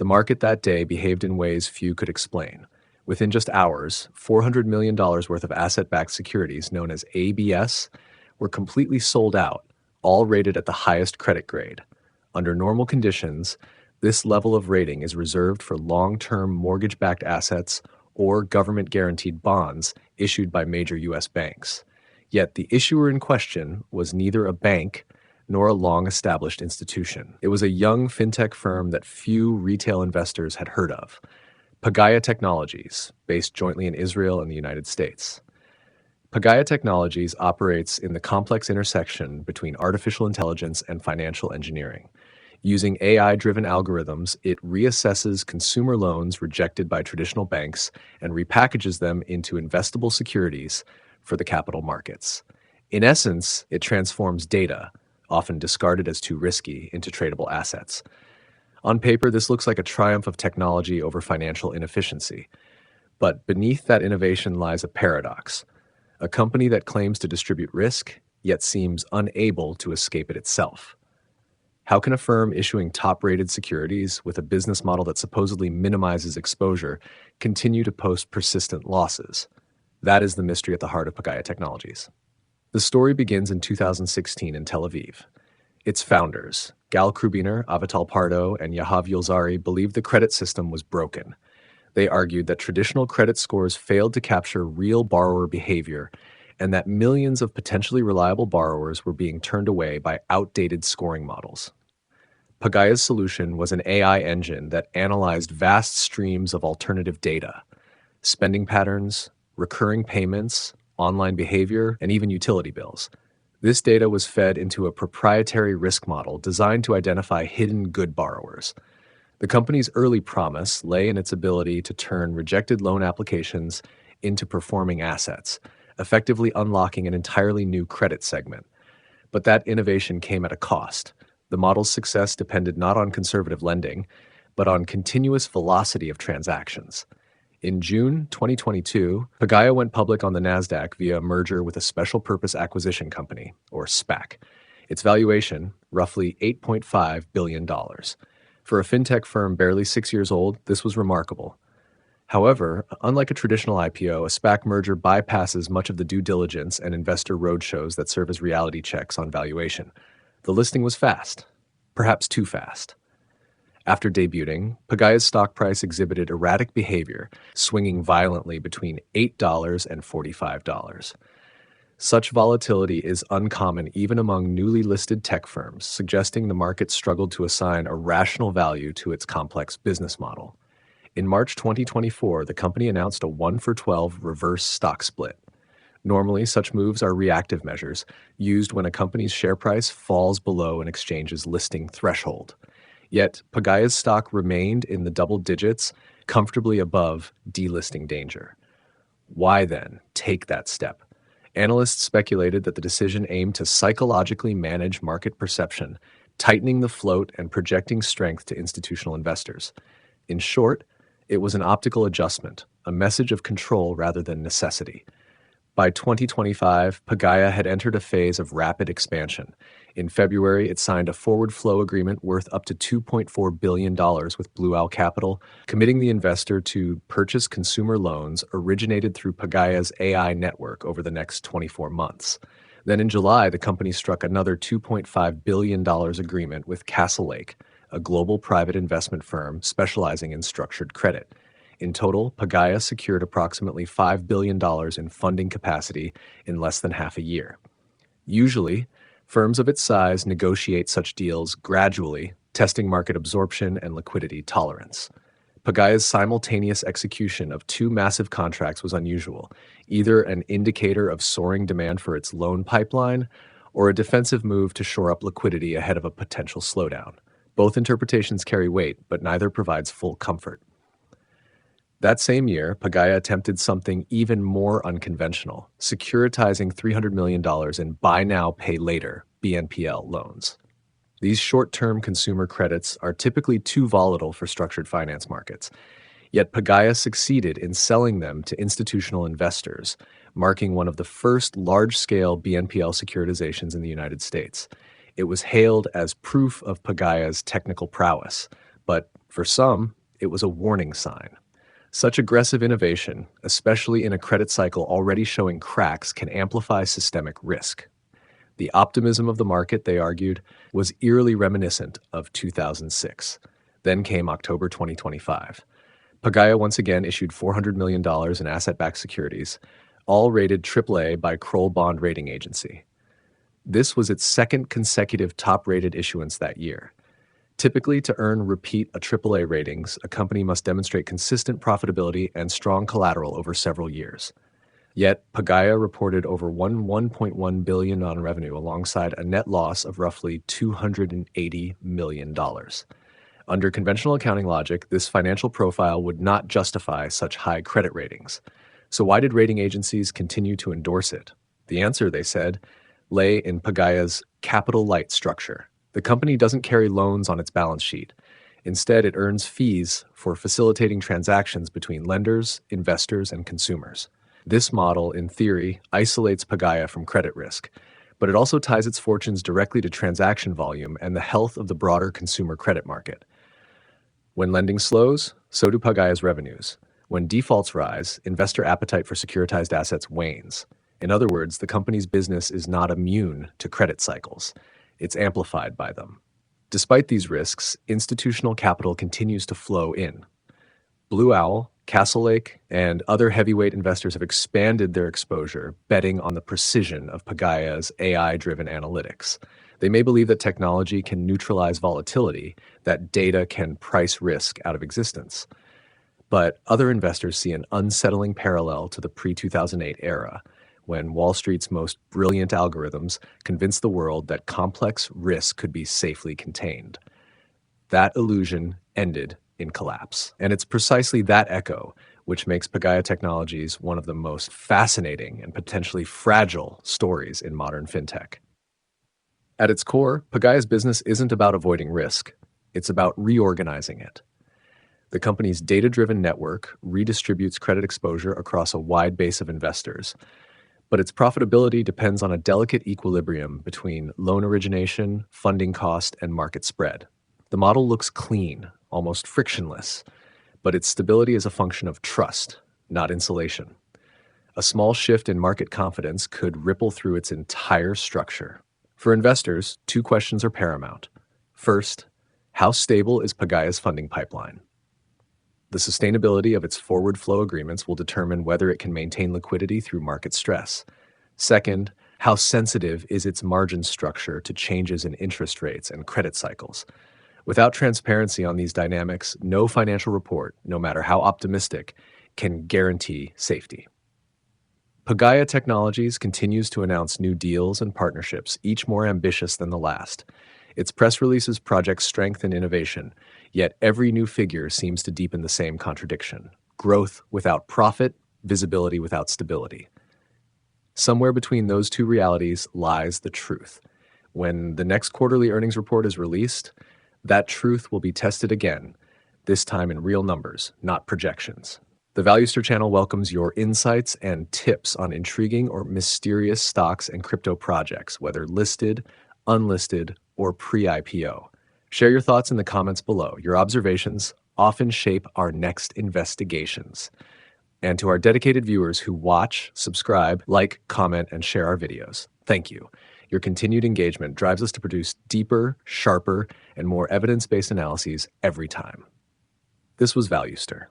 The market that day behaved in ways few could explain. Within just hours, $400 million worth of asset-backed securities, known as ABS, were completely sold out, all rated at the highest credit grade. Under normal conditions, this level of rating is reserved for long-term mortgage-backed assets or government-guaranteed bonds issued by major U.S. banks. Yet the issuer in question was neither a bank nor a long-established institution. It was a young fintech firm that few retail investors had heard of, Pagaya Technologies, based jointly in Israel and the United States. Pagaya Technologies operates in the complex intersection between artificial intelligence and financial engineering. Using AI-driven algorithms, it reassesses consumer loans rejected by traditional banks and repackages them into investable securities for the capital markets. In essence, it transforms data, often discarded as too risky, into tradable assets. On paper, this looks like a triumph of technology over financial inefficiency. But beneath that innovation lies a paradox. A company that claims to distribute risk, yet seems unable to escape it itself. How can a firm issuing top-rated securities with a business model that supposedly minimizes exposure continue to post persistent losses? That is the mystery at the heart of Pagaya Technologies. The story begins in 2016 in Tel Aviv. Its founders, Gal Krubiner, Avital Pardo, and Yahav Yulzari, believed the credit system was broken. They argued that traditional credit scores failed to capture real borrower behavior and that millions of potentially reliable borrowers were being turned away by outdated scoring models. Pagaya's solution was an AI engine that analyzed vast streams of alternative data, spending patterns, recurring payments, online behavior, and even utility bills. This data was fed into a proprietary risk model designed to identify hidden good borrowers. The company's early promise lay in its ability to turn rejected loan applications into performing assets, effectively unlocking an entirely new credit segment. But that innovation came at a cost. The model's success depended not on conservative lending, but on continuous velocity of transactions. In June 2022, Pagaya went public on the NASDAQ via a merger with a special purpose acquisition company, or SPAC. Its valuation, roughly $8.5 billion. For a fintech firm barely 6 years old, this was remarkable. However, unlike a traditional IPO, a SPAC merger bypasses much of the due diligence and investor roadshows that serve as reality checks on valuation. The listing was fast, perhaps too fast. After debuting, Pagaya's stock price exhibited erratic behavior, swinging violently between $8 and $45. Such volatility is uncommon even among newly listed tech firms, suggesting the market struggled to assign a rational value to its complex business model. In March 2024, the company announced a 1-for-12 reverse stock split. Normally, such moves are reactive measures, used when a company's share price falls below an exchange's listing threshold. Yet, Pagaya's stock remained in the double digits, comfortably above delisting danger. Why, then, take that step? Analysts speculated that the decision aimed to psychologically manage market perception, tightening the float and projecting strength to institutional investors. In short, it was an optical adjustment, a message of control rather than necessity. By 2025, Pagaya had entered a phase of rapid expansion. In February, it signed a forward flow agreement worth up to $2.4 billion with Blue Owl Capital, committing the investor to purchase consumer loans originated through Pagaya's AI network over the next 24 months. Then in July, the company struck another $2.5 billion agreement with Castle Lake, a global private investment firm specializing in structured credit. In total, Pagaya secured approximately $5 billion in funding capacity in less than half a year. Usually, firms of its size negotiate such deals gradually, testing market absorption and liquidity tolerance. Pagaya's simultaneous execution of two massive contracts was unusual, either an indicator of soaring demand for its loan pipeline or a defensive move to shore up liquidity ahead of a potential slowdown. Both interpretations carry weight, but neither provides full comfort. That same year, Pagaya attempted something even more unconventional, securitizing $300 million in buy now, pay later (BNPL) loans. These short-term consumer credits are typically too volatile for structured finance markets, yet Pagaya succeeded in selling them to institutional investors, marking one of the first large-scale BNPL securitizations in the United States. It was hailed as proof of Pagaya's technical prowess, but For some, it was a warning sign. Such aggressive innovation, especially in a credit cycle already showing cracks, can amplify systemic risk. The optimism of the market, they argued, was eerily reminiscent of 2006. Then came October 2025. Pagaya once again issued $400 million in asset-backed securities, all rated AAA by Kroll Bond Rating Agency. This was its second consecutive top-rated issuance that year. Typically, to earn repeat AAA ratings, a company must demonstrate consistent profitability and strong collateral over several years. Yet, Pagaya reported over $1.1 billion on revenue alongside a net loss of roughly $280 million. Under conventional accounting logic, this financial profile would not justify such high credit ratings. So why did rating agencies continue to endorse it? The answer, they said, lay in Pagaya's capital-light structure. The company doesn't carry loans on its balance sheet. Instead, it earns fees for facilitating transactions between lenders, investors, and consumers. This model, in theory, isolates Pagaya from credit risk, but it also ties its fortunes directly to transaction volume and the health of the broader consumer credit market. When lending slows, so do Pagaya's revenues. When defaults rise, investor appetite for securitized assets wanes. In other words, the company's business is not immune to credit cycles. It's amplified by them. Despite these risks, institutional capital continues to flow in. Blue Owl, Castlelake, and other heavyweight investors have expanded their exposure, betting on the precision of Pagaya's AI-driven analytics. They may believe that technology can neutralize volatility, that data can price risk out of existence. But other investors see an unsettling parallel to the pre-2008 era, when Wall Street's most brilliant algorithms convinced the world that complex risk could be safely contained. That illusion ended in collapse. And it's precisely that echo which makes Pagaya Technologies one of the most fascinating and potentially fragile stories in modern fintech. At its core, Pagaya's business isn't about avoiding risk. It's about reorganizing it. The company's data-driven network redistributes credit exposure across a wide base of investors, but its profitability depends on a delicate equilibrium between loan origination, funding cost, and market spread. The model looks clean, almost frictionless, but its stability is a function of trust, not insulation. A small shift in market confidence could ripple through its entire structure. For investors, two questions are paramount. First, how stable is Pagaya's funding pipeline? The sustainability of its forward flow agreements will determine whether it can maintain liquidity through market stress. Second, how sensitive is its margin structure to changes in interest rates and credit cycles? Without transparency on these dynamics, no financial report, no matter how optimistic, can guarantee safety. Pagaya Technologies continues to announce new deals and partnerships, each more ambitious than the last. Its press releases project strength and innovation, yet every new figure seems to deepen the same contradiction: growth without profit, visibility without stability. Somewhere between those two realities lies the truth. When the next quarterly earnings report is released, that truth will be tested again, this time in real numbers, not projections. The Valuester channel welcomes your insights and tips on intriguing or mysterious stocks and crypto projects, whether listed, unlisted, or pre-IPO. Share your thoughts in the comments below. Your observations often shape our next investigations. And to our dedicated viewers who watch, subscribe, like, comment, and share our videos, thank you. Your continued engagement drives us to produce deeper, sharper, and more evidence-based analyses every time. This was Valuester.